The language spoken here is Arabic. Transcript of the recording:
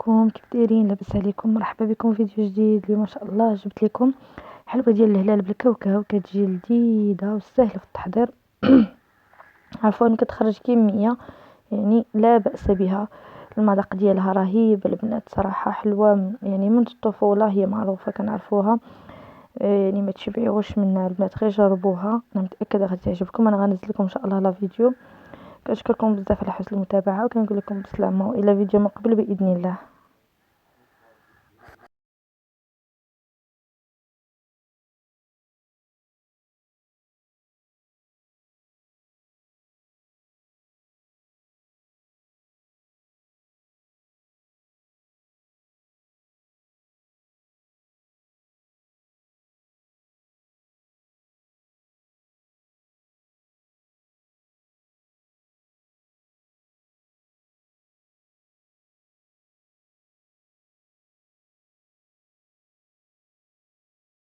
عليكم، كيف دايرين؟ لاباس عليكم؟ مرحبا بكم في فيديو جديد. اللي ما شاء الله جبت لكم حلوه ديال الهلال بالكاوكاو، كتجي لذيذه وسهله في التحضير. عفوا كتخرج كميه يعني لا بأس بها. المذاق ديالها رهيب البنات، صراحه حلوه يعني منذ الطفوله هي معروفه كنعرفوها. يعني ما تشبعوش منها البنات، غير جربوها، انا متاكده غتعجبكم. انا غنزل لكم ان شاء الله لا فيديو. كنشكركم بزاف على حسن المتابعه، وكنقول لكم بسلامه والى فيديو مقبل باذن الله.